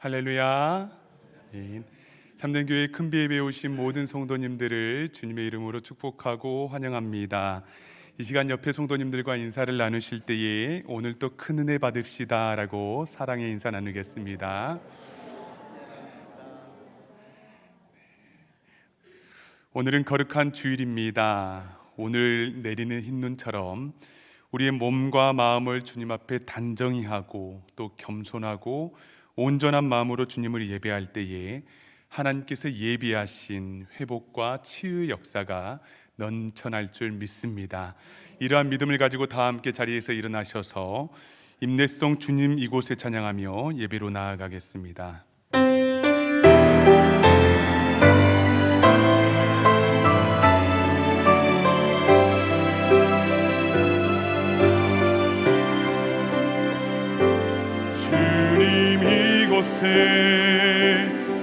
할렐루야. 참된교회 큰비읍에 오신 모든 성도님들을 주님의 이름으로 축복하고 환영합니다. 이 시간 옆에 성도님들과 인사를 나누실 때에 오늘 또 큰 은혜 받읍시다 라고 사랑의 인사 나누겠습니다. 오늘은 거룩한 주일입니다. 오늘 내리는 흰눈처럼 우리의 몸과 마음을 주님 앞에 단정히 하고 또 겸손하고 온전한 마음으로 주님을 예배할 때에 하나님께서 예비하신 회복과 치유의 역사가 넘쳐날 줄 믿습니다. 이러한 믿음을 가지고 다 함께 자리에서 일어나셔서 임내성 주님 이곳에 찬양하며 예배로 나아가겠습니다.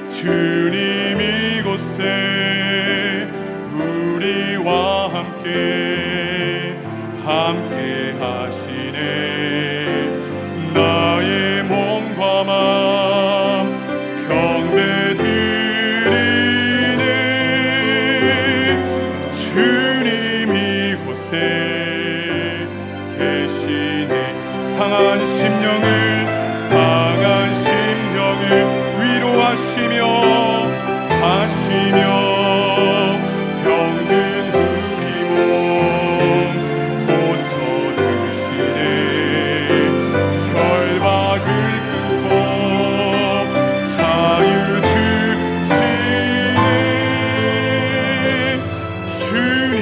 주님 이곳에 우리와 함께 하시네. 나의 몸과 마음 경배 드리네. 주님 이곳에 계시네. 상한 심령을 위로하시며 병든 우리 몸 고쳐주시네. 결박을 끊고 자유 주시네. 주님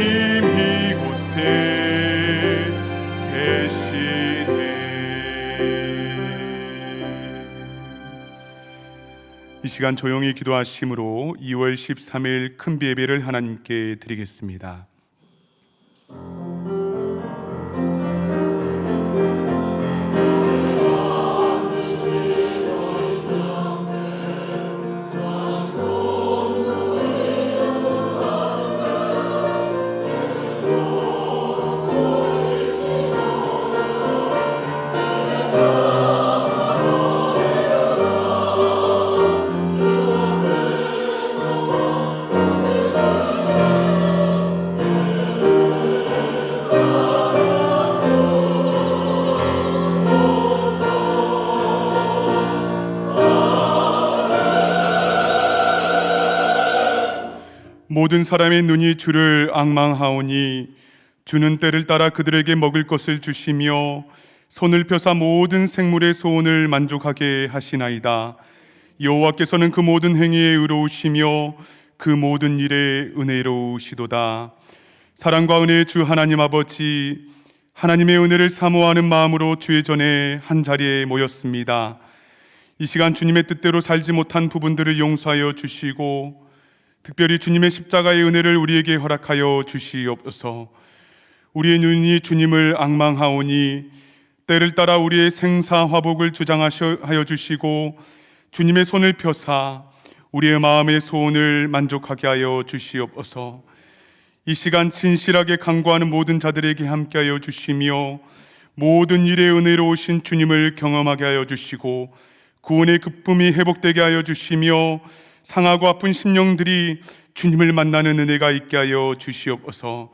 이곳에 계시네. 이 시간 조용히 기도하심으로 2월 13일 큰 예배를 하나님께 드리겠습니다. 모든 사람의 눈이 주를 앙망하오니 주는 때를 따라 그들에게 먹을 것을 주시며 손을 펴사 모든 생물의 소원을 만족하게 하시나이다. 여호와께서는 그 모든 행위에 의로우시며 그 모든 일에 은혜로우시도다. 사랑과 은혜의 주 하나님 아버지, 하나님의 은혜를 사모하는 마음으로 주의 전에 한자리에 모였습니다. 이 시간 주님의 뜻대로 살지 못한 부분들을 용서하여 주시고 특별히 주님의 십자가의 은혜를 우리에게 허락하여 주시옵소서. 우리의 눈이 주님을 앙망하오니 때를 따라 우리의 생사화복을 주장하여 주시고 주님의 손을 펴사 우리의 마음의 소원을 만족하게 하여 주시옵소서. 이 시간 진실하게 간구하는 모든 자들에게 함께하여 주시며 모든 일에 은혜로우신 주님을 경험하게 하여 주시고 구원의 기쁨이 회복되게 하여 주시며 상하고 아픈 심령들이 주님을 만나는 은혜가 있게 하여 주시옵소서.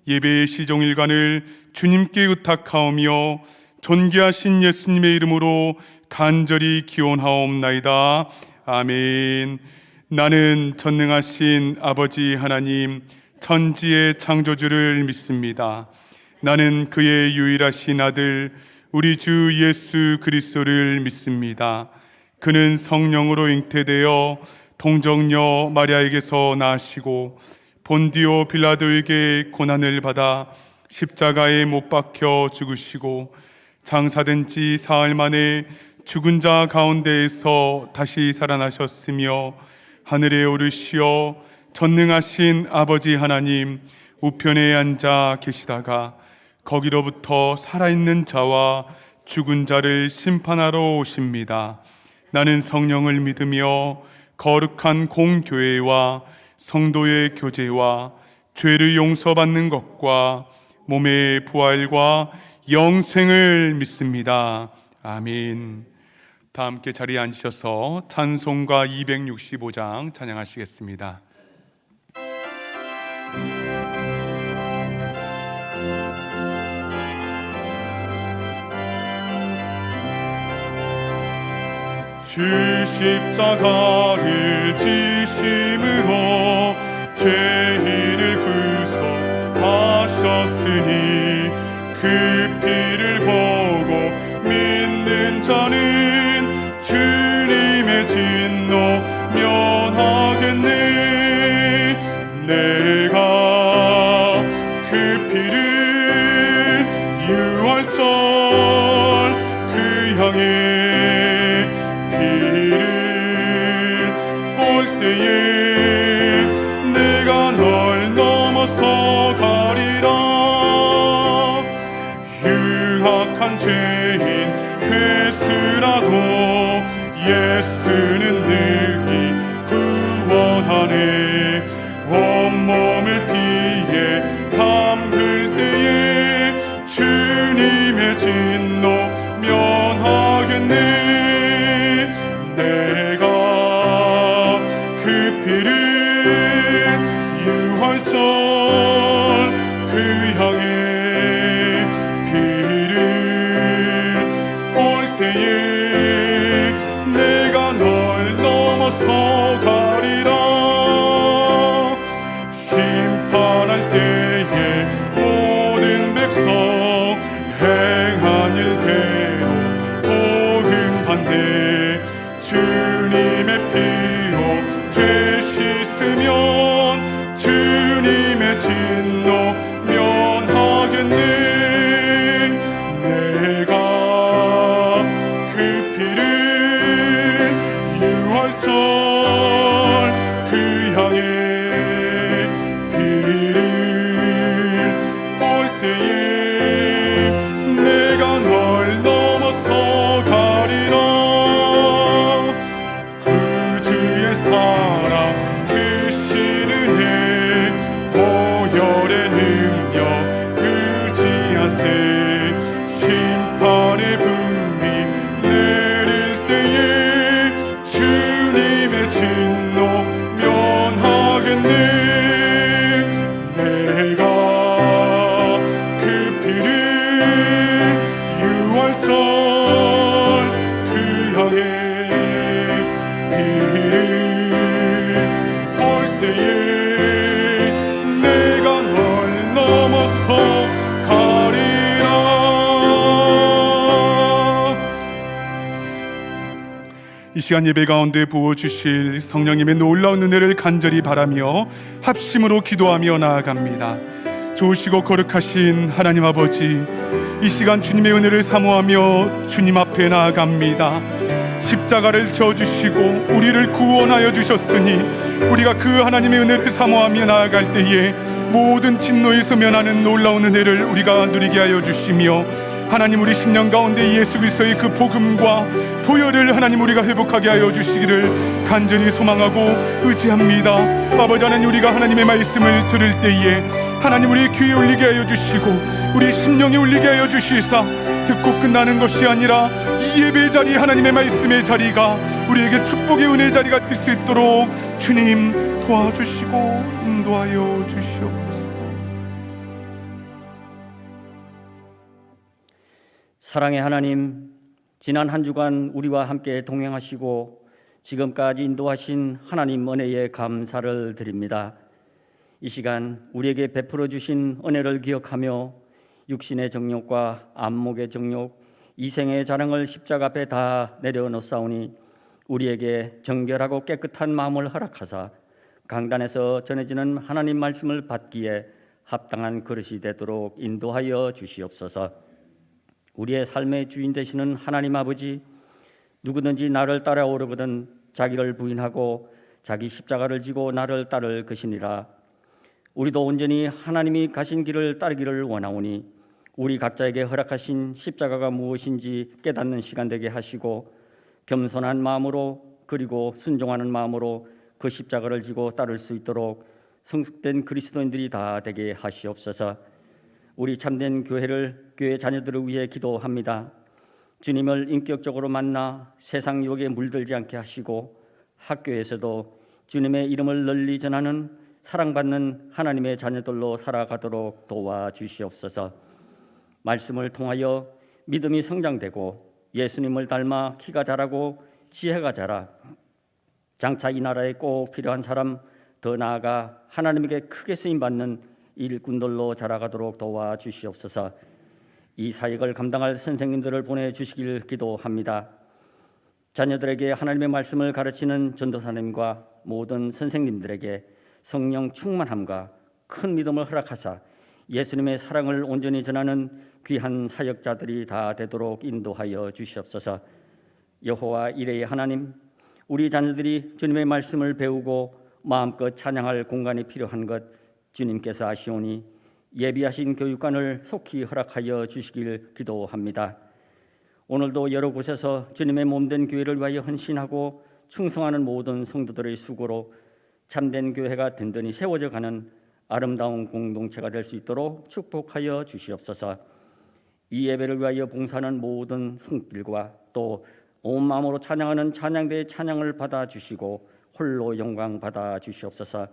예배의 시종일관을 주님께 의탁하오며 존귀하신 예수님의 이름으로 간절히 기원하옵나이다. 아멘. 나는 전능하신 아버지 하나님 천지의 창조주를 믿습니다. 나는 그의 유일하신 아들 우리 주 예수 그리스도를 믿습니다. 그는 성령으로 잉태되어 동정녀 마리아에게서 나시고 본디오 빌라도에게 고난을 받아 십자가에 못 박혀 죽으시고 장사된 지 사흘 만에 죽은 자 가운데에서 다시 살아나셨으며 하늘에 오르시어 전능하신 아버지 하나님 우편에 앉아 계시다가 거기로부터 살아있는 자와 죽은 자를 심판하러 오십니다. 나는 성령을 믿으며 거룩한 공교회와 성도의 교제와 죄를 용서받는 것과 몸의 부활과 영생을 믿습니다. 아멘. 다 함께 자리에 앉으셔서 찬송가 265장 찬양하시겠습니다. 주 십자가를 지심으로 죄인을 구속하셨으니 그 피를 보고 믿는 자는 주님의 진노 면하겠네. 내가 그 피를 유월절 그 향해 내가 널 넘어서 가리라. 유학한 죄인 괴수라도 예수는 능히 구원하네. 온몸을 피에 담글 때에 주님의 진노 면하겠네. 내가 그 피를 유월절 그 향해 피를 볼 때에 내가 널 넘어서 가리라. 심판할 때에 모든 백성 행한 일대로 보응받네. 주님의 피로 죄 씻으면 주님의 진노 면하겠네. 내가 그 피를 유월절 그 향해 피를 볼 때에 내가 널 넘어서 가리라. 사랑 크신 은혜 보혈의 능력 의지하세. 심판의 불이 내릴 때에 주님의 진노 면하겠네. 내가 그 피를 유월절 그 향해 볼 때에 내가 널 넘어서 가리라. 이 시간 예배 가운데 부어주실 성령님의 놀라운 은혜를 간절히 바라며 합심으로 기도하며 나아갑니다. 좋으시고 거룩하신 하나님 아버지, 이 시간 주님의 은혜를 사모하며 주님 앞에 나아갑니다. 십자가를 져주시고 우리를 구원하여 주셨으니 우리가 그 하나님의 은혜를 사모하며 나아갈 때에 모든 진노에서 면하는 놀라운 은혜를 우리가 누리게 하여 주시며, 하나님 우리 심령 가운데 예수 그리스도의 그 복음과 보혈을 하나님 우리가 회복하게 하여 주시기를 간절히 소망하고 의지합니다. 아버지 하나님, 우리가 하나님의 말씀을 들을 때에 하나님 우리 귀에 울리게 하여 주시고 우리 심령에 울리게 하여 주시사 듣고 끝나는 것이 아니라 이 예배의 자리, 하나님의 말씀의 자리가 우리에게 축복의 은혜의 자리가 될 수 있도록 주님 도와주시고 인도하여 주시옵소서. 사랑의 하나님, 지난 한 주간 우리와 함께 동행하시고 지금까지 인도하신 하나님 은혜에 감사를 드립니다. 이 시간 우리에게 베풀어 주신 은혜를 기억하며 육신의 정욕과 안목의 정욕, 이생의 자랑을 십자가 앞에 다 내려놓사오니 우리에게 정결하고 깨끗한 마음을 허락하사 강단에서 전해지는 하나님 말씀을 받기에 합당한 그릇이 되도록 인도하여 주시옵소서. 우리의 삶의 주인 되시는 하나님 아버지, 누구든지 나를 따라오려거든 자기를 부인하고 자기 십자가를 지고 나를 따를 것이니라. 우리도 온전히 하나님이 가신 길을 따르기를 원하오니 우리 각자에게 허락하신 십자가가 무엇인지 깨닫는 시간 되게 하시고 겸손한 마음으로 그리고 순종하는 마음으로 그 십자가를 지고 따를 수 있도록 성숙된 그리스도인들이 다 되게 하시옵소서. 우리 참된 교회 자녀들을 위해 기도합니다. 주님을 인격적으로 만나 세상 유혹에 물들지 않게 하시고 학교에서도 주님의 이름을 널리 전하는 사랑받는 하나님의 자녀들로 살아가도록 도와주시옵소서. 말씀을 통하여 믿음이 성장되고 예수님을 닮아 키가 자라고 지혜가 자라 장차 이 나라에 꼭 필요한 사람, 더 나아가 하나님에게 크게 쓰임받는 일꾼들로 자라가도록 도와주시옵소서. 이 사역을 감당할 선생님들을 보내주시길 기도합니다. 자녀들에게 하나님의 말씀을 가르치는 전도사님과 모든 선생님들에게 성령 충만함과 큰 믿음을 허락하사 예수님의 사랑을 온전히 전하는 귀한 사역자들이 다 되도록 인도하여 주시옵소서. 여호와 이레의 하나님, 우리 자녀들이 주님의 말씀을 배우고 마음껏 찬양할 공간이 필요한 것 주님께서 아시오니 예비하신 교육관을 속히 허락하여 주시길 기도합니다. 오늘도 여러 곳에서 주님의 몸된 교회를 위하여 헌신하고 충성하는 모든 성도들의 수고로 참된 교회가 든든히 세워져 가는 아름다운 공동체가 될 수 있도록 축복하여 주시옵소서. 이 예배를 위하여 봉사하는 모든 성들과 또 온 마음으로 찬양하는 찬양대의 찬양을 받아주시고 홀로 영광 받아주시옵소서.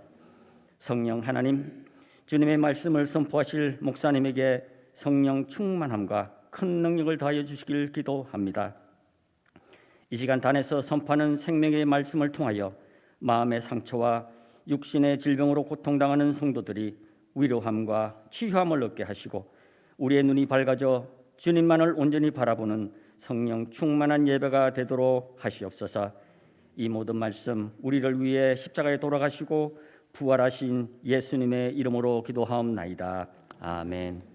성령 하나님, 주님의 말씀을 선포하실 목사님에게 성령 충만함과 큰 능력을 더하여 주시길 기도합니다. 이 시간 단에서 선포하는 생명의 말씀을 통하여 마음의 상처와 육신의 질병으로 고통당하는 성도들이 위로함과 치유함을 얻게 하시고 우리의 눈이 밝아져 주님만을 온전히 바라보는 성령 충만한 예배가 되도록 하시옵소서. 이 모든 말씀 우리를 위해 십자가에 돌아가시고 부활하신 예수님의 이름으로 기도하옵나이다. 아멘.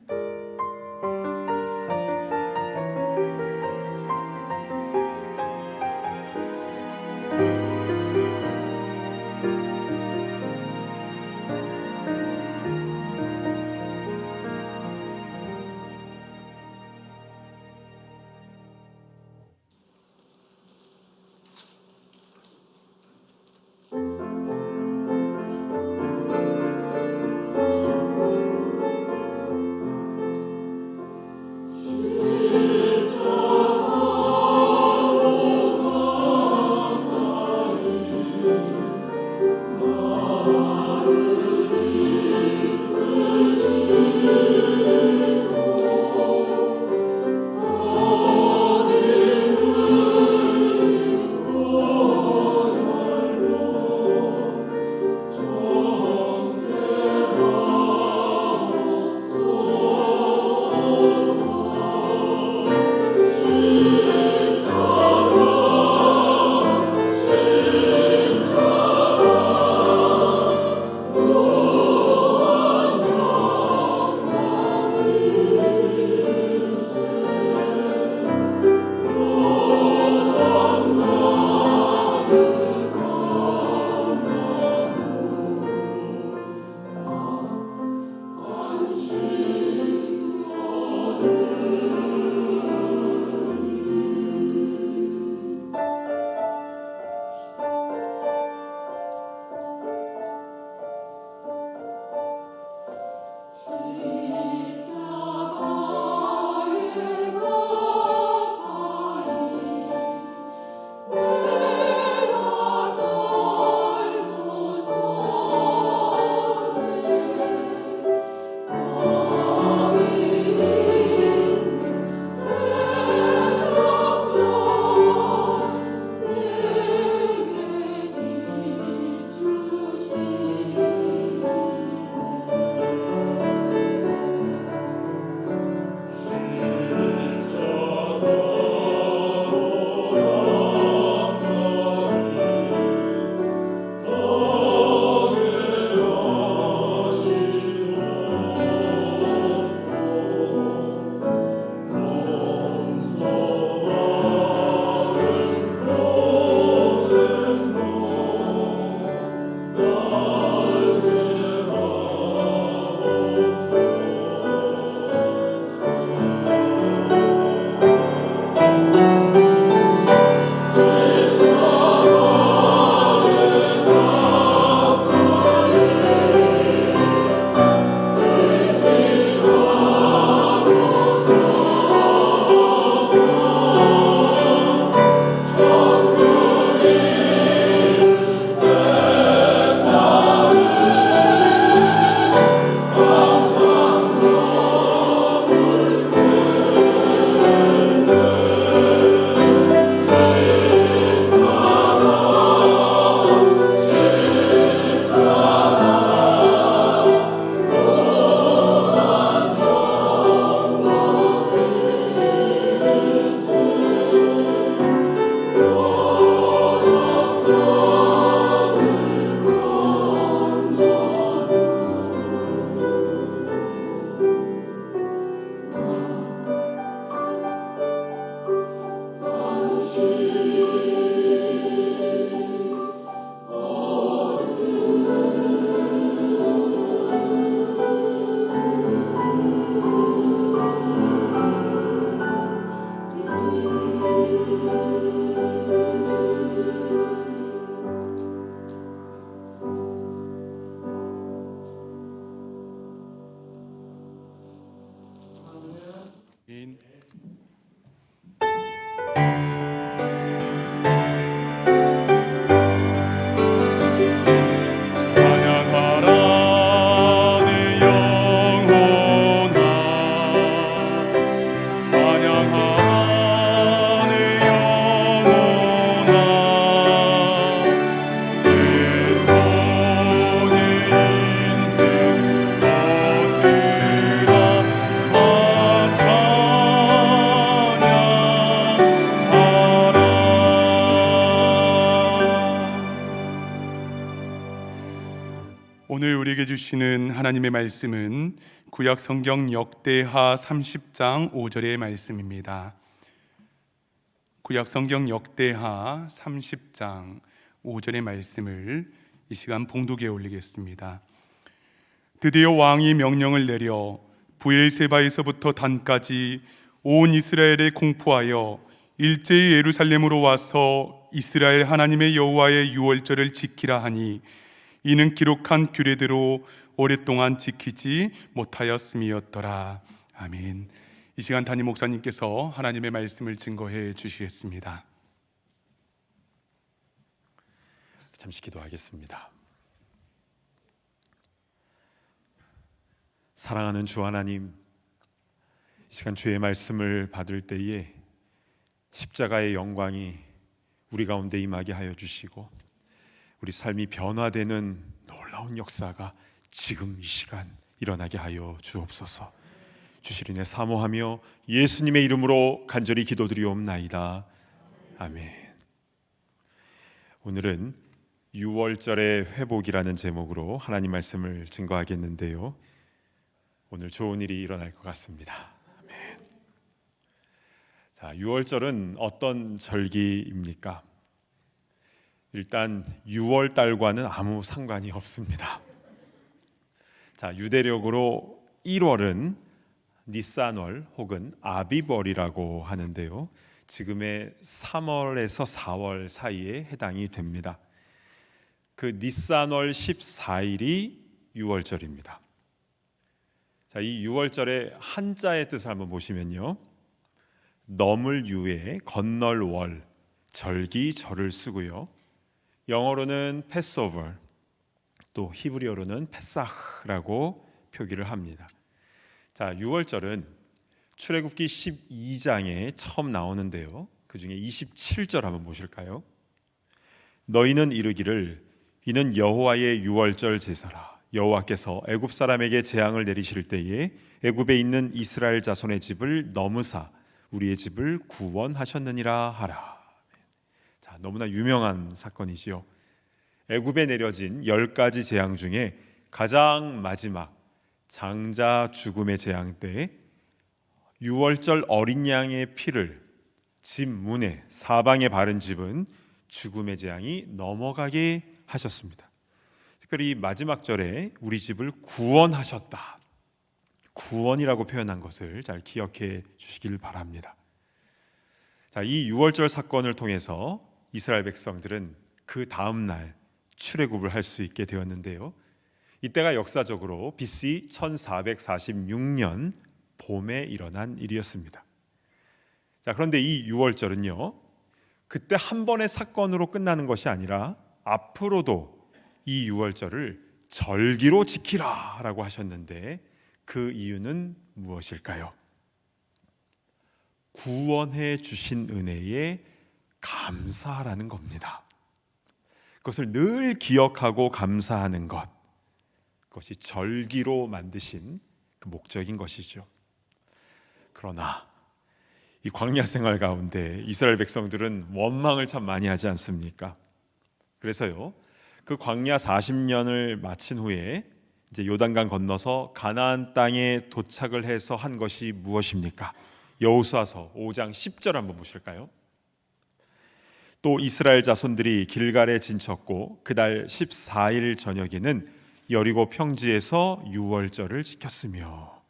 아멘. 찬양하라 내 영혼아, 찬양하라 내 영혼아, 내 손에 있는 것들아 다 찬양하라. 오늘 우리에게 주시는 하나님의 말씀은 구약 성경 역대하 30장 5절의 말씀입니다. 구약 성경 역대하 30장 5절의 말씀을 이 시간 봉독에 올리겠습니다. 드디어 왕이 명령을 내려 브엘세바에서부터 단까지 온 이스라엘에 공포하여 일제히 예루살렘으로 와서 이스라엘 하나님의 여호와의 유월절을 지키라 하니 이는 기록한 규례대로 오랫동안 지키지 못하였음이었더라. 아멘. 이 시간 담임 목사님께서 하나님의 말씀을 증거해 주시겠습니다. 잠시 기도하겠습니다. 사랑하는 주 하나님, 이 시간 주의 말씀을 받을 때에 십자가의 영광이 우리 가운데 임하게 하여 주시고 우리 삶이 변화되는 놀라운 역사가 지금 이 시간 일어나게 하여 주옵소서. 주실 은혜 사모하며 예수님의 이름으로 간절히 기도드리옵나이다. 아멘. 오늘은 유월절의 회복이라는 제목으로 하나님 말씀을 증거하겠는데요, 오늘 좋은 일이 일어날 것 같습니다. 아멘. 자, 유월절은 어떤 절기입니까? 일단 6월 달과는 아무 상관이 없습니다. 자, 유대력으로 1월은 니산월 혹은 아비벌이라고 하는데요, 지금의 3월에서 4월 사이에 해당이 됩니다. 그 니산월 14일이 유월절입니다. 자, 이 유월절의 한자의 뜻을 한번 보시면요, 넘을 유에 건널 월, 절기 절을 쓰고요, 영어로는 패스오버, 또 히브리어로는 페사흐라고 표기를 합니다. 자, 유월절은 출애굽기 12장에 처음 나오는데요, 그 중에 27절 한번 보실까요? 너희는 이르기를 이는 여호와의 유월절 제사라. 여호와께서 애굽 사람에게 재앙을 내리실 때에 애굽에 있는 이스라엘 자손의 집을 넘으사 우리의 집을 구원하셨느니라 하라. 자, 너무나 유명한 사건이지요. 애굽에 내려진 10가지 재앙 중에 가장 마지막 장자 죽음의 재앙 때 유월절 어린 양의 피를 집 문에 사방에 바른 집은 죽음의 재앙이 넘어가게 하셨습니다. 특별히 마지막 절에 우리 집을 구원하셨다, 구원이라고 표현한 것을 잘 기억해 주시길 바랍니다. 자, 이 유월절 사건을 통해서 이스라엘 백성들은 그 다음 날 출애굽을 할 수 있게 되었는데요, 이때가 역사적으로 BC 1446년 봄에 일어난 일이었습니다. 자, 그런데 이 유월절은요, 그때 한 번의 사건으로 끝나는 것이 아니라 앞으로도 이 유월절을 절기로 지키라 라고 하셨는데, 그 이유는 무엇일까요? 구원해 주신 은혜에 감사하라는 겁니다. 그것을 늘 기억하고 감사하는 것, 그것이 절기로 만드신 그 목적인 것이죠. 그러나 이 광야 생활 가운데 이스라엘 백성들은 원망을 참 많이 하지 않습니까? 그래서요, 그 광야 40년을 마친 후에 이제 요단강 건너서 가나안 땅에 도착을 해서 한 것이 무엇입니까? 여호수아서 5장 10절 한번 보실까요? 또 이스라엘 자손들이 길갈에 진쳤고 그달 14일 저녁에는 여리고 평지에서 유월절을 지켰으며,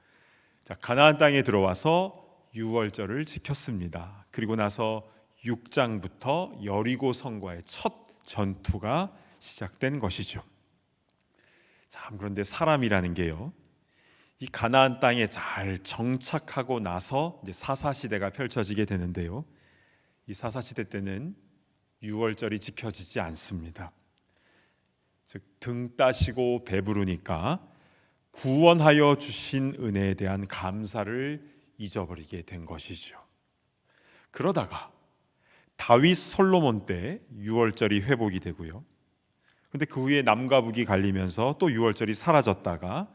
자, 가나안 땅에 들어와서 유월절을 지켰습니다. 그리고 나서 6장부터 여리고 성과의 첫 전투가 시작된 것이죠. 참, 그런데 사람이라는 게요, 이 가나안 땅에 잘 정착하고 나서 이제 사사시대가 펼쳐지게 되는데요. 이 사사시대 때는 유월절이 지켜지지 않습니다. 즉 등 따시고 배부르니까 구원하여 주신 은혜에 대한 감사를 잊어버리게 된 것이죠. 그러다가 다윗 솔로몬 때 유월절이 회복이 되고요. 근데 그 후에 남과 북이 갈리면서 또 유월절이 사라졌다가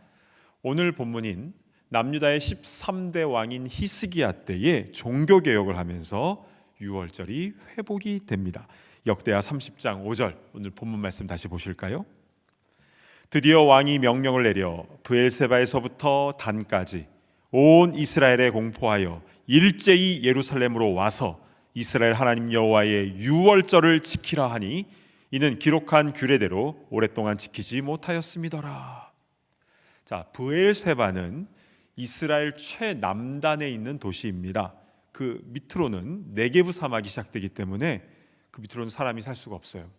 오늘 본문인 남유다의 13대 왕인 히스기야 때에 종교개혁을 하면서 유월절이 회복이 됩니다. 역대하 30장 5절, 오늘 본문 말씀 다시 보실까요? 드디어 왕이 명령을 내려 브엘세바에서부터 단까지 온 이스라엘에 공포하여 일제히 예루살렘으로 와서 이스라엘 하나님 여호와의 유월절을 지키라 하니 이는 기록한 규례대로 오랫동안 지키지 못하였음이더라. 자, 브엘세바는 이스라엘 최남단에 있는 도시입니다. 그 밑으로는 네게브 사막이 시작되기 때문에 그 밑으로는 사람이 살 수가 없어요.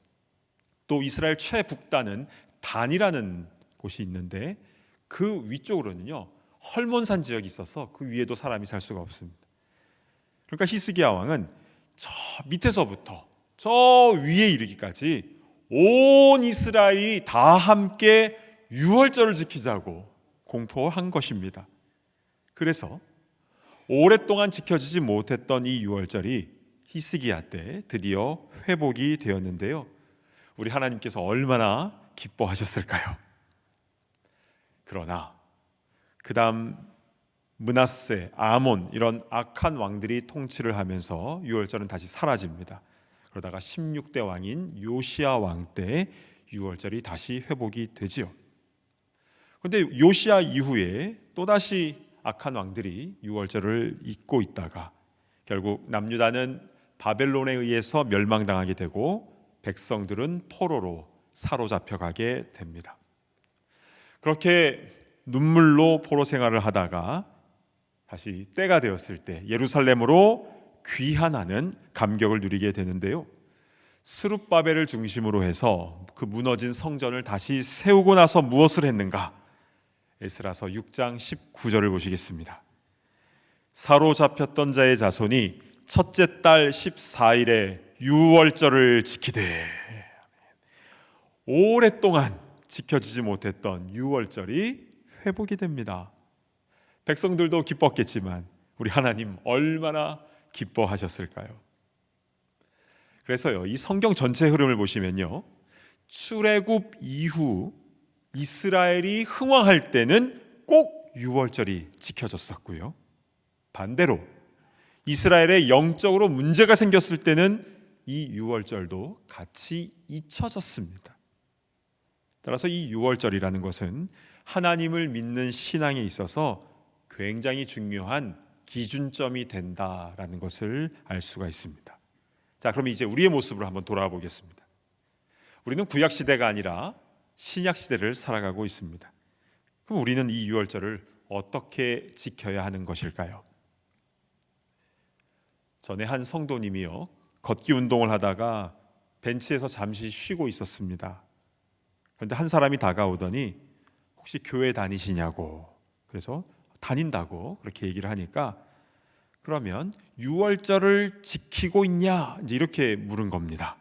또 이스라엘 최북단은 단이라는 곳이 있는데 그 위쪽으로는요 헐몬산 지역이 있어서 그 위에도 사람이 살 수가 없습니다. 그러니까 히스기야 왕은 저 밑에서부터 저 위에 이르기까지 온 이스라엘이 다 함께 유월절을 지키자고 공포한 것입니다. 그래서 오랫동안 지켜지지 못했던 이 유월절이 히스기야 때 드디어 회복이 되었는데요. 우리 하나님께서 얼마나 기뻐하셨을까요? 그러나 그 다음 므낫세, 아몬 이런 악한 왕들이 통치를 하면서 유월절은 다시 사라집니다. 그러다가 16대 왕인 요시야 왕 때 유월절이 다시 회복이 되지요. 그런데 요시야 이후에 또다시 악한 왕들이 유월절을 잊고 있다가 결국 남유다는 바벨론에 의해서 멸망당하게 되고 백성들은 포로로 사로잡혀가게 됩니다. 그렇게 눈물로 포로 생활을 하다가 다시 때가 되었을 때 예루살렘으로 귀환하는 감격을 누리게 되는데요. 스룹바벨을 중심으로 해서 그 무너진 성전을 다시 세우고 나서 무엇을 했는가? 에스라서 6장 19절을 보시겠습니다. 사로잡혔던 자의 자손이 첫째 달 14일에 유월절을 지키되, 오랫동안 지켜지지 못했던 유월절이 회복이 됩니다. 백성들도 기뻤겠지만 우리 하나님 얼마나 기뻐하셨을까요? 그래서요, 이 성경 전체 흐름을 보시면요, 출애굽 이후 이스라엘이 흥왕할 때는 꼭 유월절이 지켜졌었고요, 반대로 이스라엘에 영적으로 문제가 생겼을 때는 이 유월절도 같이 잊혀졌습니다. 따라서 이 유월절이라는 것은 하나님을 믿는 신앙에 있어서 굉장히 중요한 기준점이 된다라는 것을 알 수가 있습니다. 자, 그럼 이제 우리의 모습으로 한번 돌아와 보겠습니다. 우리는 구약 시대가 아니라 신약 시대를 살아가고 있습니다. 그럼 우리는 이 유월절을 어떻게 지켜야 하는 것일까요? 전에 한 성도님이요, 걷기 운동을 하다가 벤치에서 잠시 쉬고 있었습니다. 그런데 한 사람이 다가오더니 혹시 교회 다니시냐고, 그래서 다닌다고 그렇게 얘기를 하니까 그러면 유월절을 지키고 있냐, 이제 이렇게 물은 겁니다.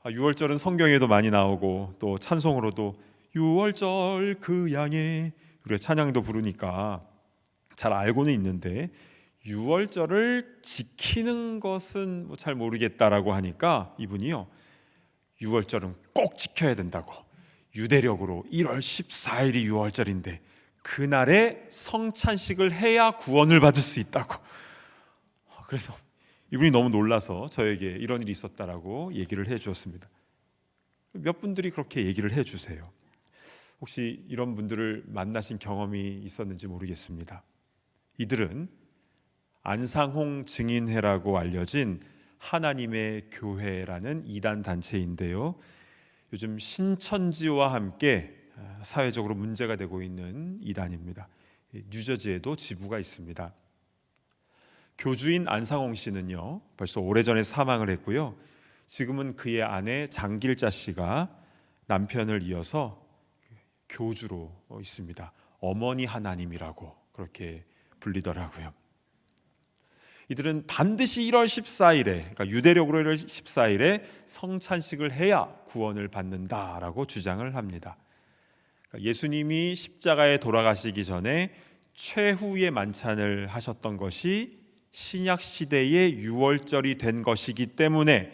유월절은 성경에도 많이 나오고 또 찬송으로도 유월절 그 양의, 우리가 찬양도 부르니까 잘 알고는 있는데 유월절을 지키는 것은 잘 모르겠다라고 하니까 이분이요, 유월절은 꼭 지켜야 된다고, 유대력으로 1월 14일이 유월절인데 그날에 성찬식을 해야 구원을 받을 수 있다고. 그래서 이분이 너무 놀라서 저에게 이런 일이 있었다라고 얘기를 해 주었습니다. 몇 분들이 그렇게 얘기를 해 주세요. 혹시 이런 분들을 만나신 경험이 있었는지 모르겠습니다. 이들은 안상홍 증인회라고 알려진 하나님의 교회라는 이단 단체인데요, 요즘 신천지와 함께 사회적으로 문제가 되고 있는 이단입니다. 뉴저지에도 지부가 있습니다. 교주인 안상홍 씨는요, 벌써 오래전에 사망을 했고요, 지금은 그의 아내 장길자 씨가 남편을 이어서 교주로 있습니다. 어머니 하나님이라고 그렇게 불리더라고요. 이들은 반드시 1월 14일에, 그러니까 유대력으로 1월 14일에 성찬식을 해야 구원을 받는다라고 주장을 합니다. 그러니까 예수님이 십자가에 돌아가시기 전에 최후의 만찬을 하셨던 것이 신약 시대의 유월절이 된 것이기 때문에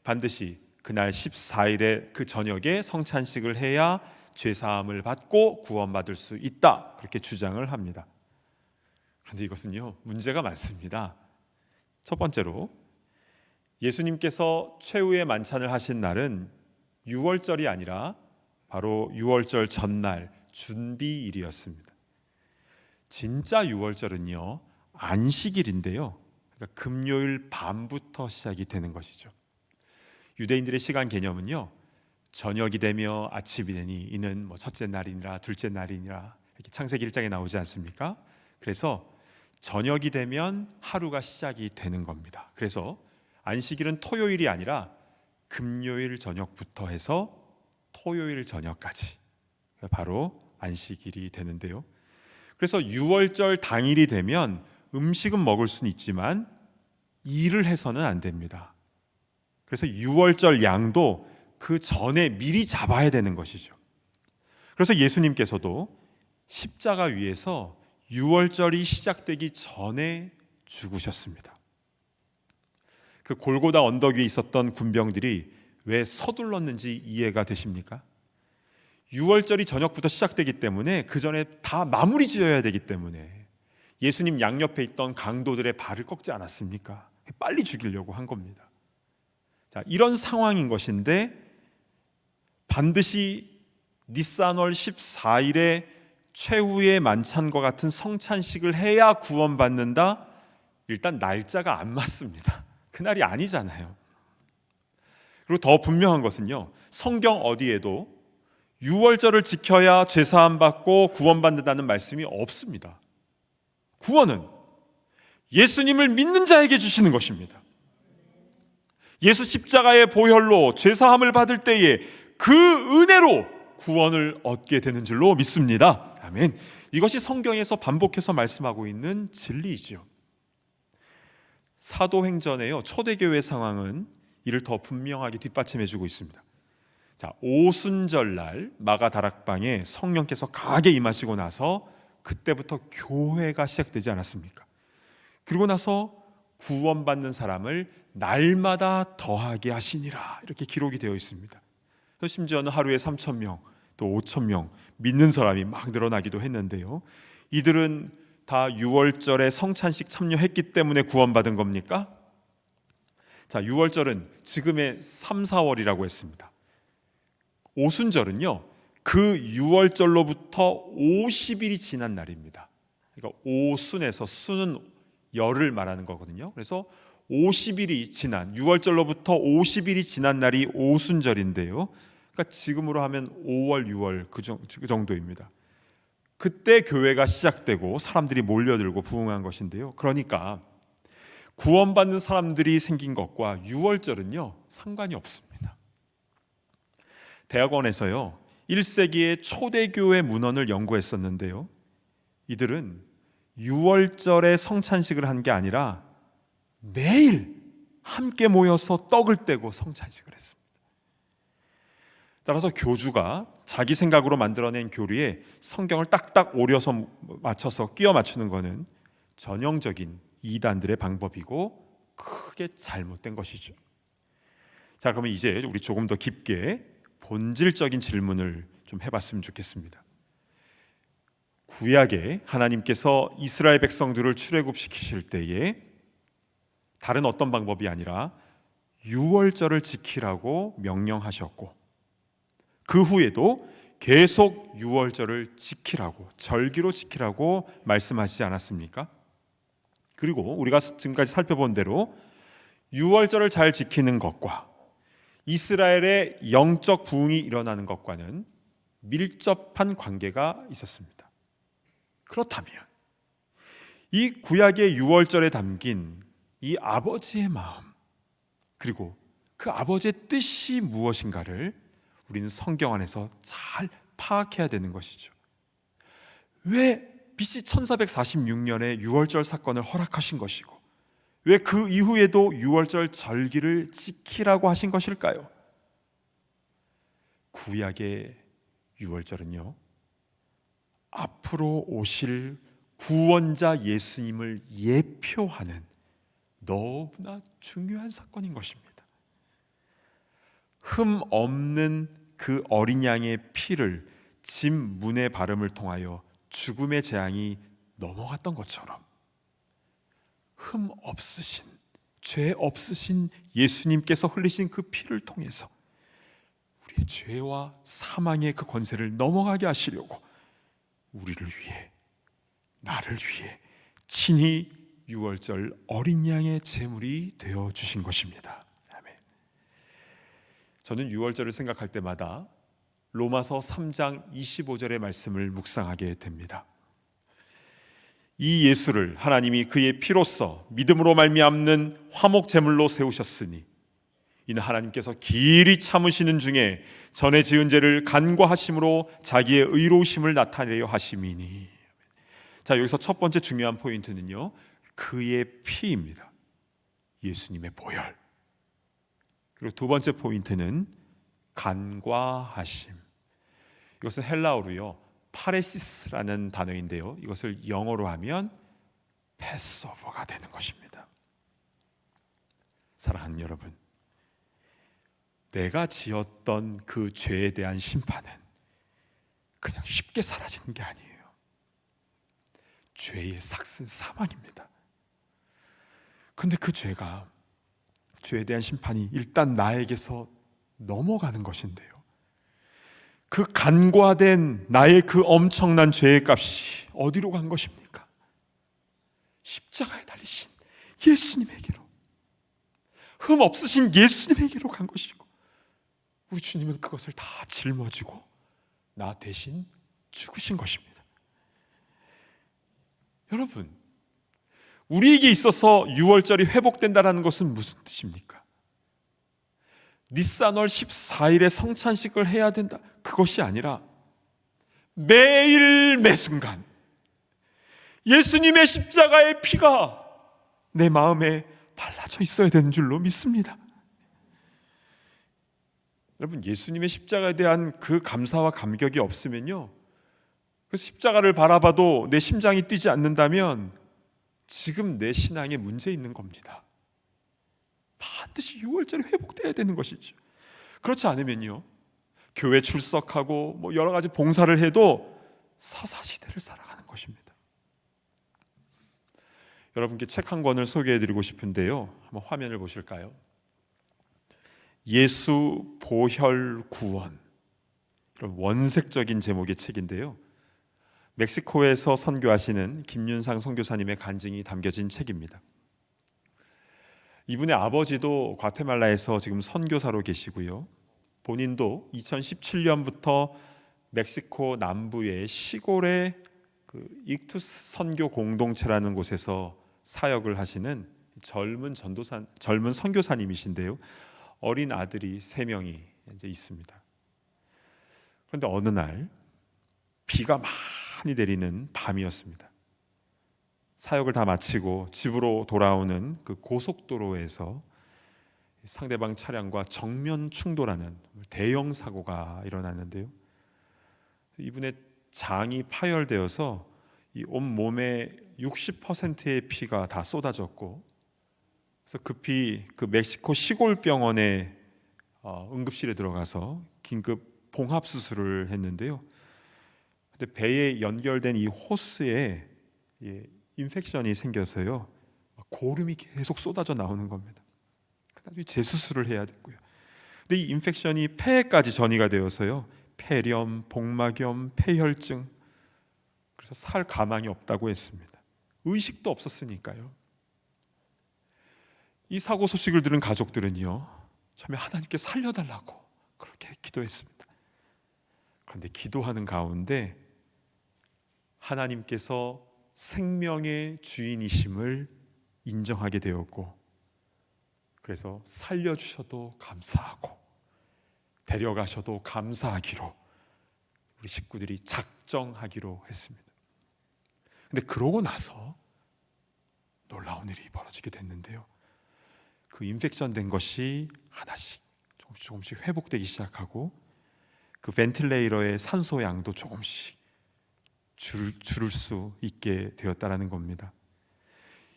반드시 그날 14일에 그 저녁에 성찬식을 해야 죄사함을 받고 구원받을 수 있다, 그렇게 주장을 합니다. 그런데 이것은요, 문제가 많습니다. 첫 번째로, 예수님께서 최후의 만찬을 하신 날은 유월절이 아니라 바로 유월절 전날 준비일이었습니다. 진짜 유월절은요, 안식일인데요, 그러니까 금요일 밤부터 시작이 되는 것이죠. 유대인들의 시간 개념은요, 저녁이 되며 아침이 되니 이는 첫째 날이니라 둘째 날이니라, 이렇게 창세기 1장에 나오지 않습니까? 그래서 저녁이 되면 하루가 시작이 되는 겁니다. 그래서 안식일은 토요일이 아니라 금요일 저녁부터 해서 토요일 저녁까지 바로 안식일이 되는데요. 그래서 유월절 당일이 되면 음식은 먹을 수는 있지만 일을 해서는 안 됩니다. 그래서 유월절 양도 그 전에 미리 잡아야 되는 것이죠. 그래서 예수님께서도 십자가 위에서 유월절이 시작되기 전에 죽으셨습니다. 그 골고다 언덕 위에 있었던 군병들이 왜 서둘렀는지 이해가 되십니까? 유월절이 저녁부터 시작되기 때문에 그 전에 다 마무리 지어야 되기 때문에 예수님 양옆에 있던 강도들의 발을 꺾지 않았습니까? 빨리 죽이려고 한 겁니다. 자, 이런 상황인 것인데 반드시 니산월 14일에 최후의 만찬과 같은 성찬식을 해야 구원받는다? 일단 날짜가 안 맞습니다. 그날이 아니잖아요. 그리고 더 분명한 것은요, 성경 어디에도 유월절을 지켜야 죄사함 받고 구원받는다는 말씀이 없습니다. 구원은 예수님을 믿는 자에게 주시는 것입니다. 예수 십자가의 보혈로 죄사함을 받을 때에 그 은혜로 구원을 얻게 되는 줄로 믿습니다. 아멘. 이것이 성경에서 반복해서 말씀하고 있는 진리이죠. 사도행전에요, 초대교회 상황은 이를 더 분명하게 뒷받침해주고 있습니다. 자, 오순절날 마가다락방에 성령께서 강하게 임하시고 나서 그때부터 교회가 시작되지 않았습니까? 그리고 나서 구원받는 사람을 날마다 더하게 하시니라, 이렇게 기록이 되어 있습니다. 심지어는 하루에 3,000명, 또 5,000명 믿는 사람이 막 늘어나기도 했는데요, 이들은 다 유월절에 성찬식 참여했기 때문에 구원받은 겁니까? 자, 유월절은 지금의 3, 4월이라고 했습니다. 오순절은요, 그 유월절로부터 50일이 지난 날입니다. 그러니까 오순에서 순은 열을 말하는 거거든요. 그래서 50일이 지난, 유월절로부터 50일이 지난 날이 오순절인데요, 그러니까 지금으로 하면 5월, 6월 그 정도입니다. 그때 교회가 시작되고 사람들이 몰려들고 부흥한 것인데요, 그러니까 구원받는 사람들이 생긴 것과 유월절은요 상관이 없습니다. 대학원에서요 1세기의 초대교회 문헌을 연구했었는데요, 이들은 유월절에 성찬식을 한 게 아니라 매일 함께 모여서 떡을 떼고 성찬식을 했습니다. 따라서 교주가 자기 생각으로 만들어낸 교리에 성경을 딱딱 오려서 맞춰서 끼워 맞추는 것은 전형적인 이단들의 방법이고 크게 잘못된 것이죠. 자, 그러면 이제 우리 조금 더 깊게 본질적인 질문을 좀 해봤으면 좋겠습니다. 구약에 하나님께서 이스라엘 백성들을 출애굽시키실 때에 다른 어떤 방법이 아니라 유월절을 지키라고 명령하셨고, 그 후에도 계속 유월절을 지키라고, 절기로 지키라고 말씀하시지 않았습니까? 그리고 우리가 지금까지 살펴본 대로 유월절을 잘 지키는 것과 이스라엘의 영적 부흥이 일어나는 것과는 밀접한 관계가 있었습니다. 그렇다면 이 구약의 유월절에 담긴 이 아버지의 마음, 그리고 그 아버지의 뜻이 무엇인가를 우리는 성경 안에서 잘 파악해야 되는 것이죠. 왜 BC 1446년에 유월절 사건을 허락하신 것이고 왜 그 이후에도 유월절 절기를 지키라고 하신 것일까요? 구약의 유월절은요, 앞으로 오실 구원자 예수님을 예표하는 너무나 중요한 사건인 것입니다. 흠 없는 그 어린 양의 피를 집 문의 발음을 통하여 죽음의 재앙이 넘어갔던 것처럼 흠 없으신, 죄 없으신 예수님께서 흘리신 그 피를 통해서 우리의 죄와 사망의 그 권세를 넘어가게 하시려고 우리를 위해, 나를 위해 친히 유월절 어린 양의 제물이 되어 주신 것입니다. 아멘. 저는 유월절을 생각할 때마다 로마서 3장 25절의 말씀을 묵상하게 됩니다. 이 예수를 하나님이 그의 피로써 믿음으로 말미암는 화목 제물로 세우셨으니 이는 하나님께서 길이 참으시는 중에 전에 지은 죄를 간과하심으로 자기의 의로우심을 나타내려 하심이니. 자, 여기서 첫 번째 중요한 포인트는요, 그의 피입니다. 예수님의 보혈. 그리고 두 번째 포인트는 간과하심. 이것은 헬라어로요, 파레시스라는 단어인데요, 이것을 영어로 하면 패스오버가 되는 것입니다. 사랑하는 여러분, 내가 지었던 그 죄에 대한 심판은 그냥 쉽게 사라지는 게 아니에요. 죄의 삭은 사망입니다. 근데 그 죄에 대한 심판이 일단 나에게서 넘어가는 것인데요, 그 간과된 나의 그 엄청난 죄의 값이 어디로 간 것입니까? 십자가에 달리신 예수님에게로, 흠 없으신 예수님에게로 간 것이고, 우리 주님은 그것을 다 짊어지고 나 대신 죽으신 것입니다. 여러분, 우리에게 있어서 유월절이 회복된다는 것은 무슨 뜻입니까? 니산월 14일에 성찬식을 해야 된다, 그것이 아니라 매일 매순간 예수님의 십자가의 피가 내 마음에 발라져 있어야 되는 줄로 믿습니다. 여러분, 예수님의 십자가에 대한 그 감사와 감격이 없으면요, 그 십자가를 바라봐도 내 심장이 뛰지 않는다면 지금 내 신앙에 문제 있는 겁니다. 반드시 유월절이 회복돼야 되는 것이죠. 그렇지 않으면요, 교회 출석하고 여러 가지 봉사를 해도 사사시대를 살아가는 것입니다. 여러분께 책 한 권을 소개해드리고 싶은데요, 한번 화면을 보실까요? 예수 보혈 구원, 이런 원색적인 제목의 책인데요, 멕시코에서 선교하시는 김윤상 선교사님의 간증이 담겨진 책입니다. 이분의 아버지도 과테말라에서 지금 선교사로 계시고요, 본인도 2017년부터 멕시코 남부의 시골의 그 익투스 선교 공동체라는 곳에서 사역을 하시는 젊은 선교사님이신데요, 어린 아들이 3명이 이제 있습니다. 그런데 어느 날 비가 많이 내리는 밤이었습니다. 사역을 다 마치고 집으로 돌아오는 그 고속도로에서 상대방 차량과 정면 충돌하는 대형 사고가 일어났는데요, 이분의 장이 파열되어서 이 온몸의 60%의 피가 다 쏟아졌고, 그래서 급히 그 멕시코 시골 병원에 응급실에 들어가서 긴급 봉합 수술을 했는데요, 근데 배에 연결된 이 호스에 인펙션이 생겨서요, 고름이 계속 쏟아져 나오는 겁니다. 나중에 재수술을 해야 됐고요. 근데 이 인펙션이 폐에까지 전이가 되어서요, 폐렴, 복막염, 폐혈증, 그래서 살 가망이 없다고 했습니다. 의식도 없었으니까요. 이 사고 소식을 들은 가족들은요, 처음에 하나님께 살려달라고 그렇게 기도했습니다. 그런데 기도하는 가운데 하나님께서 생명의 주인이심을 인정하게 되었고, 그래서 살려주셔도 감사하고 데려가셔도 감사하기로 우리 식구들이 작정하기로 했습니다. 근데 그러고 나서 놀라운 일이 벌어지게 됐는데요. 그 인펙션 된 것이 하나씩 조금씩 회복되기 시작하고 그 벤틸레이터의 산소 양도 조금씩 줄을 수 있게 되었다라는 겁니다.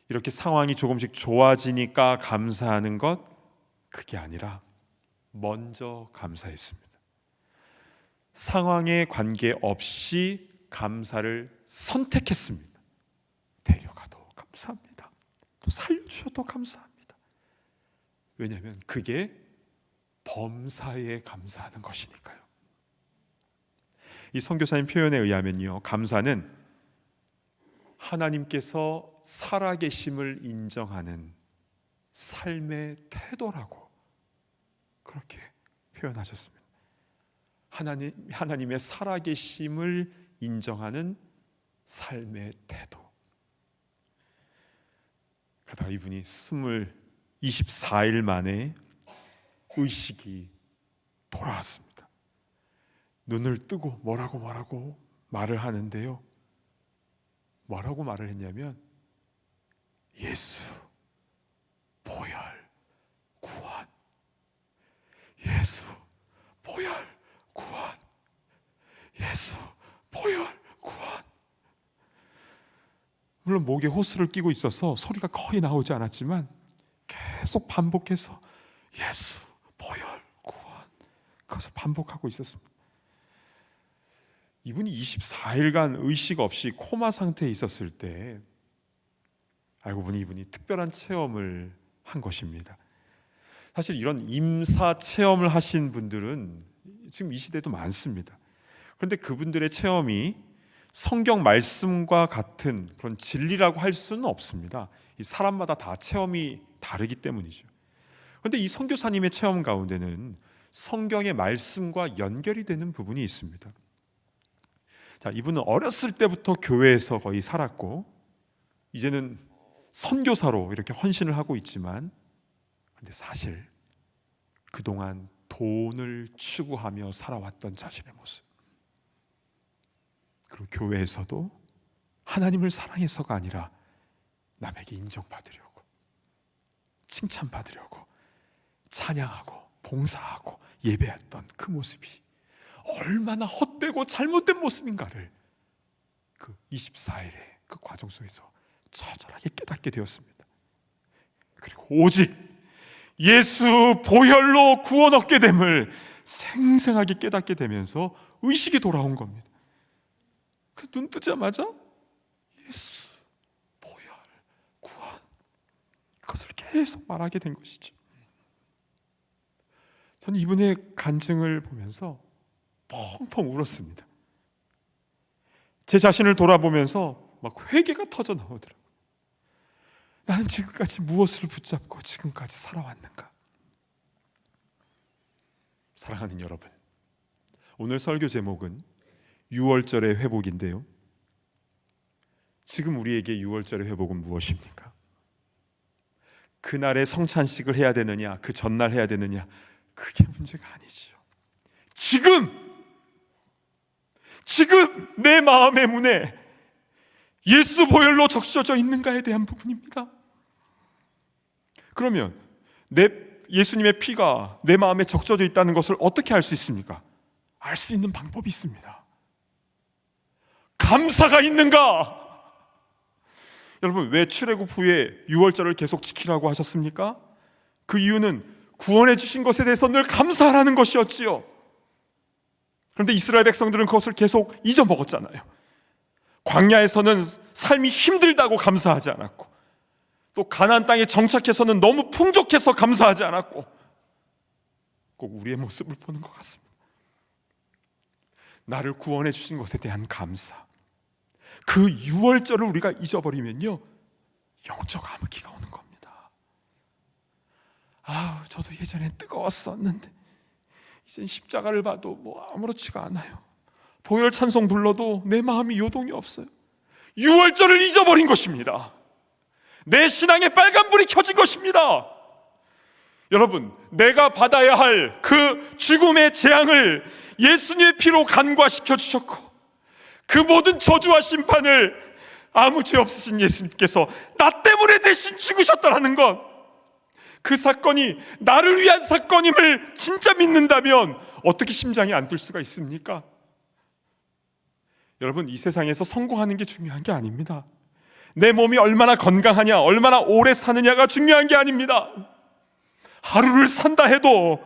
이렇게 상황이 조금씩 좋아지니까 감사하는 것, 그게 아니라 먼저 감사했습니다. 상황에 관계없이 감사를 선택했습니다. 데려가도 감사합니다. 또 살려주셔도 감사합니다. 왜냐하면 그게 범사에 감사하는 것이니까요. 이 선교사님 표현에 의하면요, 감사는 하나님께서 살아계심을 인정하는 삶의 태도라고 그렇게 표현하셨습니다. 하나님의 살아계심을 인정하는 삶의 태도. 그러다가 이분이 24일 만에 의식이 돌아왔습니다. 눈을 뜨고 뭐라고 말을 하는데요, 뭐라고 말을 했냐면 예수 보혈 구원, 예수 보혈 구원, 예수 보혈 구원. 물론 목에 호스를 끼고 있어서 소리가 거의 나오지 않았지만 계속 반복해서 예수 보혈 구원, 그것을 반복하고 있었습니다. 이분이 24일간 의식 없이 코마 상태에 있었을 때 알고 보니 이분이 특별한 체험을 한 것입니다. 사실 이런 임사 체험을 하신 분들은 지금 이 시대에도 많습니다. 그런데 그분들의 체험이 성경 말씀과 같은 그런 진리라고 할 수는 없습니다. 이 사람마다 다 체험이 다르기 때문이죠. 그런데 이 선교사님의 체험 가운데는 성경의 말씀과 연결이 되는 부분이 있습니다. 자, 이분은 어렸을 때부터 교회에서 거의 살았고 이제는 선교사로 이렇게 헌신을 하고 있지만, 근데 사실 그동안 돈을 추구하며 살아왔던 자신의 모습, 그리고 교회에서도 하나님을 사랑해서가 아니라 남에게 인정받으려고, 칭찬받으려고 찬양하고 봉사하고 예배했던 그 모습이 얼마나 헛되고 잘못된 모습인가를 그 24일의 그 과정 속에서 처절하게 깨닫게 되었습니다. 그리고 오직 예수 보혈로 구원 얻게 됨을 생생하게 깨닫게 되면서 의식이 돌아온 겁니다. 그 눈 뜨자마자 예수 보혈 구원, 그것을 계속 말하게 된 것이죠. 저는 이분의 간증을 보면서 펑펑 울었습니다. 제 자신을 돌아보면서 막 회개가 터져 나오더라고요. 나는 지금까지 무엇을 붙잡고 지금까지 살아왔는가? 사랑하는 여러분, 오늘 설교 제목은 6월절의 회복인데요, 지금 우리에게 6월절의 회복은 무엇입니까? 그날의 성찬식을 해야 되느냐, 그 전날 해야 되느냐, 그게 문제가 아니지요. 지금 내 마음의 문에 예수 보혈로 적셔져 있는가에 대한 부분입니다. 그러면 예수님의 피가 내 마음에 적셔져 있다는 것을 어떻게 알 수 있습니까? 알 수 있는 방법이 있습니다. 감사가 있는가? 여러분, 왜 출애굽 후에 6월절을 계속 지키라고 하셨습니까? 그 이유는 구원해 주신 것에 대해서 늘 감사하라는 것이었지요. 그런데 이스라엘 백성들은 그것을 계속 잊어먹었잖아요. 광야에서는 삶이 힘들다고 감사하지 않았고, 또 가나안 땅에 정착해서는 너무 풍족해서 감사하지 않았고, 꼭 우리의 모습을 보는 것 같습니다. 나를 구원해 주신 것에 대한 감사, 그 6월절을 우리가 잊어버리면요, 영적 암흑기가 오는 겁니다. 저도 예전엔 뜨거웠었는데 이젠 십자가를 봐도 뭐 아무렇지가 않아요. 보혈 찬송 불러도 내 마음이 요동이 없어요. 6월절을 잊어버린 것입니다. 내 신앙에 빨간불이 켜진 것입니다. 여러분, 내가 받아야 할 그 죽음의 재앙을 예수님의 피로 간과시켜 주셨고, 그 모든 저주와 심판을 아무 죄 없으신 예수님께서 나 때문에 대신 죽으셨다라는 것, 그 사건이 나를 위한 사건임을 진짜 믿는다면 어떻게 심장이 안 뛸 수가 있습니까? 여러분, 이 세상에서 성공하는 게 중요한 게 아닙니다. 내 몸이 얼마나 건강하냐, 얼마나 오래 사느냐가 중요한 게 아닙니다. 하루를 산다 해도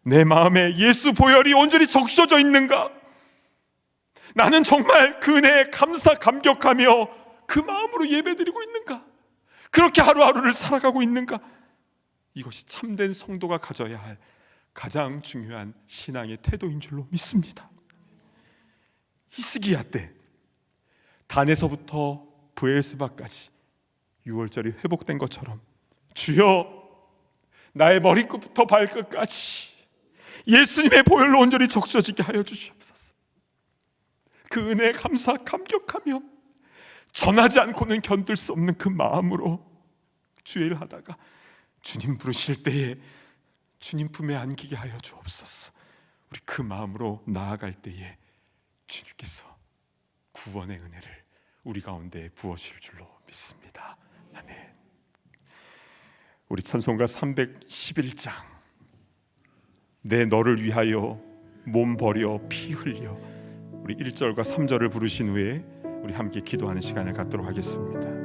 내 마음에 예수 보혈이 온전히 적셔져 있는가? 나는 정말 그 은혜에 감격하며 그 마음으로 예배드리고 있는가? 그렇게 하루하루를 살아가고 있는가? 이것이 참된 성도가 가져야 할 가장 중요한 신앙의 태도인 줄로 믿습니다. 히스기야 때 단에서부터 브엘스바까지 6월절이 회복된 것처럼 주여, 나의 머리끝부터 발끝까지 예수님의 보혈로 온전히 적셔지게 하여 주시옵소서. 그 은혜에 감격하며 전하지 않고는 견딜 수 없는 그 마음으로 주의 일 하다가 주님 부르실 때에 주님 품에 안기게 하여 주옵소서. 우리 그 마음으로 나아갈 때에 주님께서 구원의 은혜를 우리 가운데 부어주실 줄로 믿습니다. 아멘. 우리 찬송가 311장, 내 너를 위하여 몸 버려 피 흘려, 우리 1절과 3절을 부르신 후에 우리 함께 기도하는 시간을 갖도록 하겠습니다.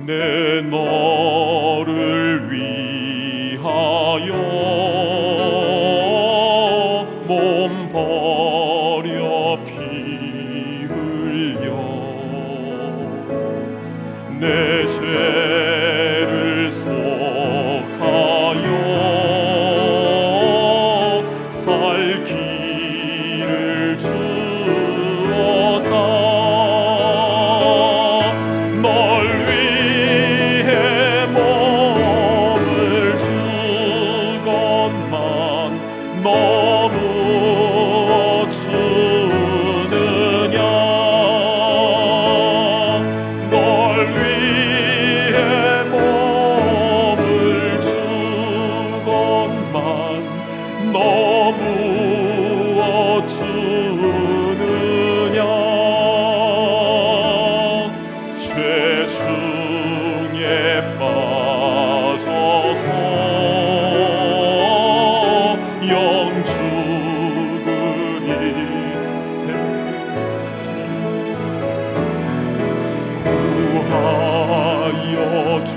내 너를 위하여 몸 버려 피 흘려, 내 죄를 속하여 살 길을 주었다. 널 위해 몸을 주건만 너무 주느냐. 널 위해 몸을 주건만 너무 주느냐. 죄 중에 빠져서 영 죽으니 구하여 주려고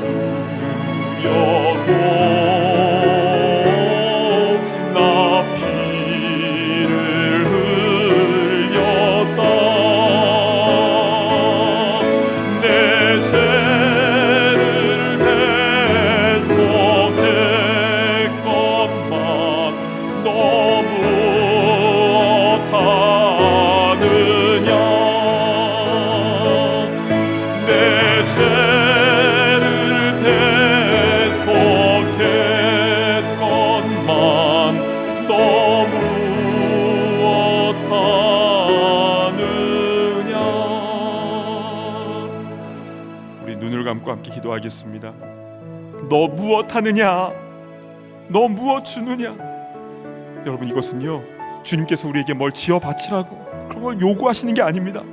나 피를 흘렸다. 내 죄를 대속했건만 너무 어떠하느냐. 내 죄를 대속했건만 너무 어떠하느냐. 우리 눈을 감고 함께 기도하겠습니다. 너 무엇하느냐? 너 무엇 주느냐? 여러분, 이것은요, 주님께서 우리에게 뭘 지어 바치라고 그런 걸 요구하시는 게 아닙니다.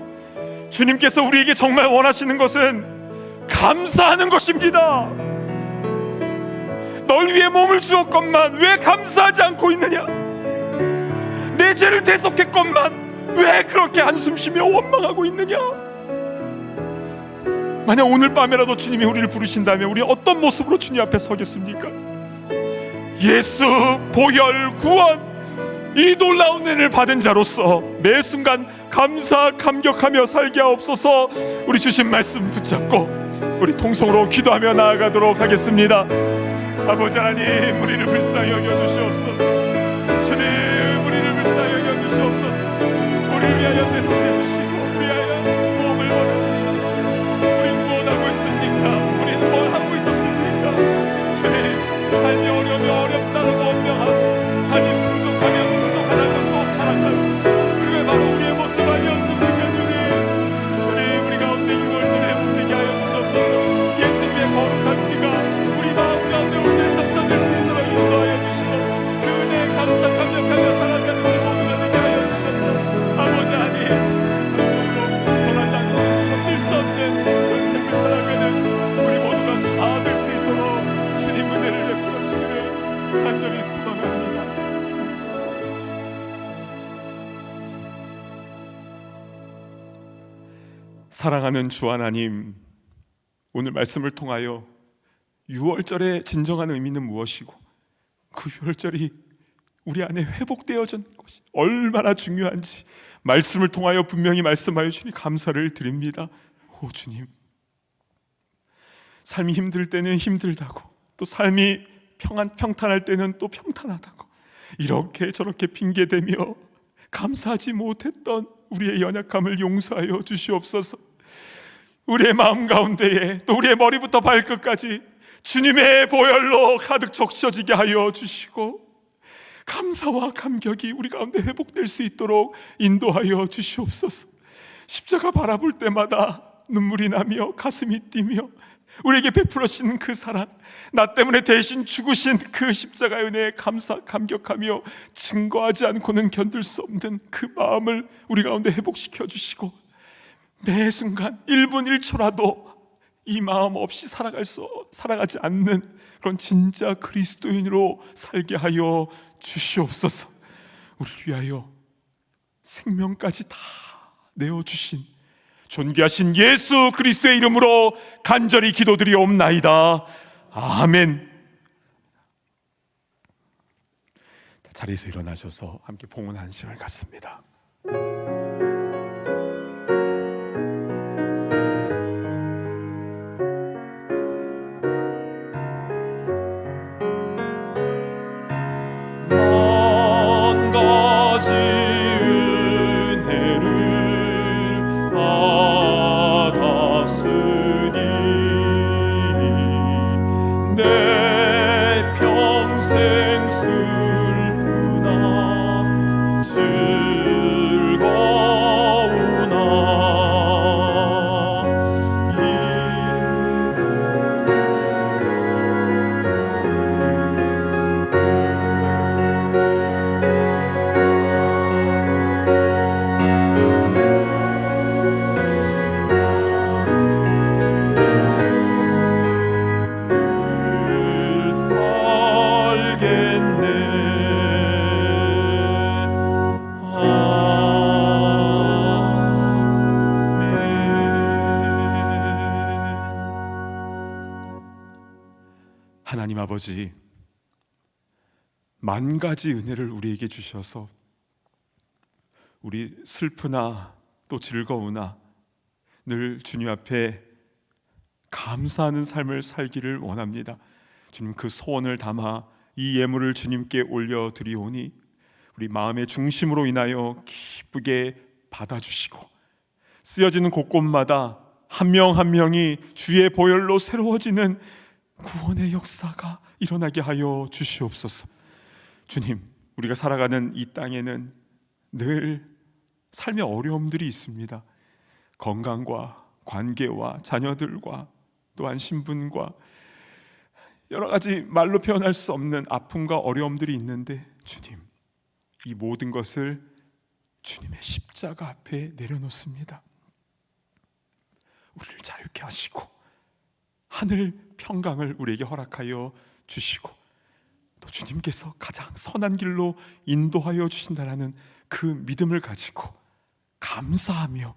주님께서 우리에게 정말 원하시는 것은 감사하는 것입니다. 널 위해 몸을 주었건만 왜 감사하지 않고 있느냐? 내 죄를 대속했건만 왜 그렇게 한숨 쉬며 원망하고 있느냐? 만약 오늘 밤에라도 주님이 우리를 부르신다면 우리 어떤 모습으로 주님 앞에 서겠습니까? 예수 보혈 구원, 이 놀라운 은혜를 받은 자로서 매 순간 감격하며 살게 하옵소서. 우리 주신 말씀 붙잡고 우리 통성으로 기도하며 나아가도록 하겠습니다. 아버지 하나님, 우리를 불쌍히 여겨주시옵소서. 주님, 우리를 불쌍히 여겨주시옵소서. 우리를 위하여 대속해 주시고 우리 위하여 몸을 버려주시고, 우리 무엇하고 있습니까? 우리는 뭘 하고 있었습니까? 주님, 삶이 어려우면 어렵다는 원명하고 삶이 풍족하면 풍족하다는 또 타락하고, 그게 바로 우리의 모습 아니었습니까? 주님, 우리 가운데 6월절에 회복되게 하여 주시옵소서. 예수님의 거룩한 피가 우리 마음 가운데 온전히 적셔질 수 있도록 인도하여 주시고, 사랑하는 주 하나님, 오늘 말씀을 통하여 유월절의 진정한 의미는 무엇이고 그 유월절이 우리 안에 회복되어진 것이 얼마나 중요한지 말씀을 통하여 분명히 말씀하여 주니 감사를 드립니다. 오 주님, 삶이 힘들 때는 힘들다고, 또 삶이 평탄할 때는 또 평탄하다고, 이렇게 저렇게 핑계대며 감사하지 못했던 우리의 연약함을 용서하여 주시옵소서. 우리의 마음 가운데에, 또 우리의 머리부터 발끝까지 주님의 보혈로 가득 적셔지게 하여 주시고, 감사와 감격이 우리 가운데 회복될 수 있도록 인도하여 주시옵소서. 십자가 바라볼 때마다 눈물이 나며 가슴이 뛰며 우리에게 베풀어주신 그 사랑, 나 때문에 대신 죽으신 그 십자가의 은혜에 감격하며 증거하지 않고는 견딜 수 없는 그 마음을 우리 가운데 회복시켜 주시고, 매 순간 1분 1초라도 이 마음 없이 살아가지 않는 그런 진짜 그리스도인으로 살게 하여 주시옵소서. 우리를 위하여 생명까지 다 내어주신 존귀하신 예수 그리스도의 이름으로 간절히 기도드리옵나이다. 아멘. 자리에서 일어나셔서 함께 봉헌 시간을 갖습니다. 만 가지 은혜를 받았으니 내 평생 슬프나 하나님 아버지, 만 가지 은혜를 우리에게 주셔서 우리 슬프나 또 즐거우나 늘 주님 앞에 감사하는 삶을 살기를 원합니다. 주님, 그 소원을 담아 이 예물을 주님께 올려드리오니 우리 마음의 중심으로 인하여 기쁘게 받아주시고, 쓰여지는 곳곳마다 한 명 한 명이 주의 보혈로 새로워지는 구원의 역사가 일어나게 하여 주시옵소서. 주님, 우리가 살아가는 이 땅에는 늘 삶의 어려움들이 있습니다. 건강과 관계와 자녀들과 또한 신분과 여러 가지 말로 표현할 수 없는 아픔과 어려움들이 있는데, 주님, 이 모든 것을 주님의 십자가 앞에 내려놓습니다. 우리를 자유케 하시고 하늘 평강을 우리에게 허락하여 주시고, 또 주님께서 가장 선한 길로 인도하여 주신다라는 그 믿음을 가지고 감사하며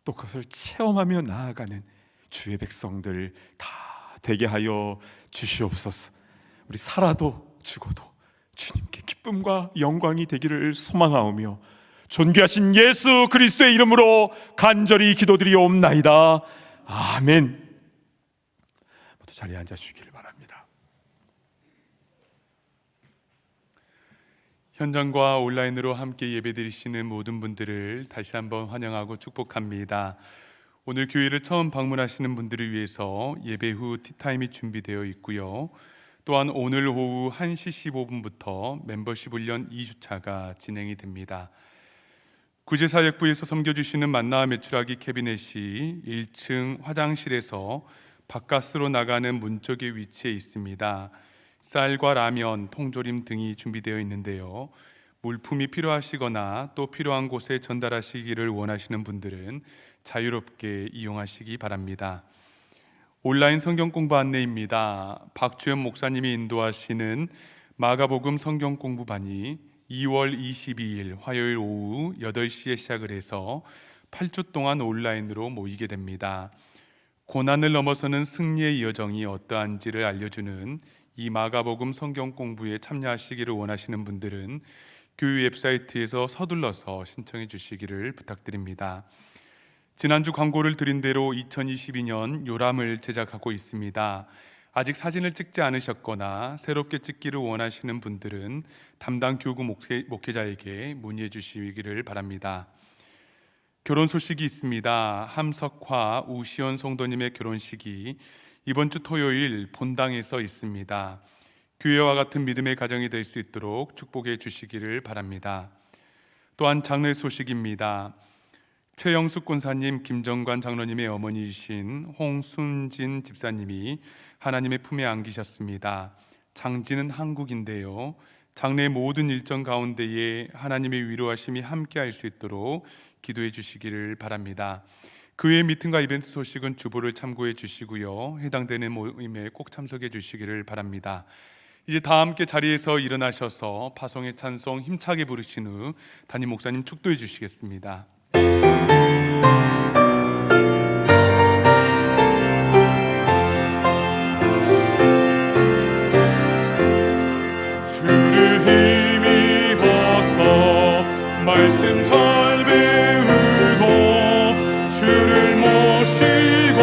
또 그것을 체험하며 나아가는 주의 백성들 다 되게 하여 주시옵소서. 우리 살아도 죽어도 주님께 기쁨과 영광이 되기를 소망하오며 존귀하신 예수 그리스도의 이름으로 간절히 기도드리옵나이다. 아멘. 모두 자리에 앉아주시기를 바랍니다. 현장과 온라인으로 함께 예배드리시는 모든 분들을 다시 한번 환영하고 축복합니다. 오늘 교회를 처음 방문하시는 분들을 위해서 예배 후 티타임이 준비되어 있고요. 또한 오늘 오후 1시 15분부터 멤버십 훈련 2주차가 진행이 됩니다. 구제사역부에서 섬겨주시는 만나 메추라기 캐비넷이 1층 화장실에서 바깥으로 나가는 문 쪽에 위치해 있습니다. 쌀과 라면, 통조림 등이 준비되어 있는데요. 물품이 필요하시거나 또 필요한 곳에 전달하시기를 원하시는 분들은 자유롭게 이용하시기 바랍니다. 온라인 성경 공부 안내입니다. 박주현 목사님이 인도하시는 마가복음 성경 공부반이 2월 22일 화요일 오후 8시에 시작을 해서 8주 동안 온라인으로 모이게 됩니다. 고난을 넘어서는 승리의 여정이 어떠한지를 알려주는 이 마가복음 성경 공부에 참여하시기를 원하시는 분들은 교회 웹사이트에서 서둘러서 신청해 주시기를 부탁드립니다. 지난주 광고를 드린 대로 2022년 요람을 제작하고 있습니다. 아직 사진을 찍지 않으셨거나 새롭게 찍기를 원하시는 분들은 담당 교구 목회자에게 문의해 주시기를 바랍니다. 결혼 소식이 있습니다. 함석화 우시원 성도님의 결혼식이 이번 주 토요일 본당에서 있습니다. 교회와 같은 믿음의 가정이 될 수 있도록 축복해 주시기를 바랍니다. 또한 장례 소식입니다. 최영숙 권사님, 김정관 장로님의 어머니이신 홍순진 집사님이 하나님의 품에 안기셨습니다. 장지는 한국인데요. 장례 모든 일정 가운데에 하나님의 위로하심이 함께할 수 있도록 기도해 주시기를 바랍니다. 그 외 미팅과 이벤트 소식은 주보를 참고해 주시고요. 해당되는 모임에 꼭 참석해 주시기를 바랍니다. 이제 다 함께 자리에서 일어나셔서 파송의 찬송 힘차게 부르신 후 담임 목사님 축도해 주시겠습니다. 말씀 잘 배우고 주를 모시고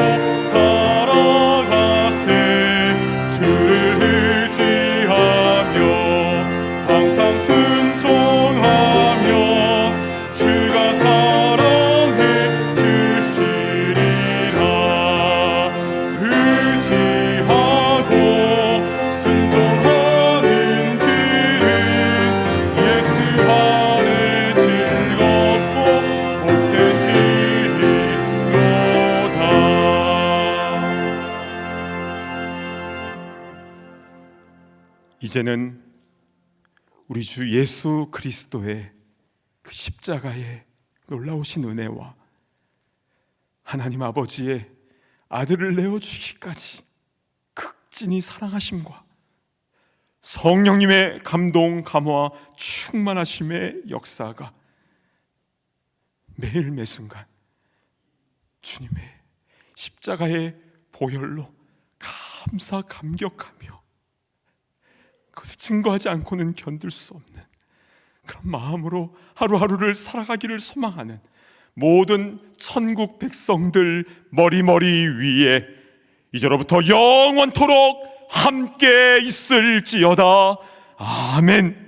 살아가세. 주를 의지하며 항상 순종하며 주가 사랑해 주시리라. 의지하고 순종하는 길은 예수 안에 이제는 우리 주 예수 그리스도의 그 십자가의 놀라우신 은혜와 하나님 아버지의 아들을 내어주기까지 극진히 사랑하심과 성령님의 감동, 감화, 충만하심의 역사가 매일 매순간 주님의 십자가의 보혈로 감사 감격하며 그것을 증거하지 않고는 견딜 수 없는 그런 마음으로 하루하루를 살아가기를 소망하는 모든 천국 백성들 머리머리 위에 이제로부터 영원토록 함께 있을지어다. 아멘.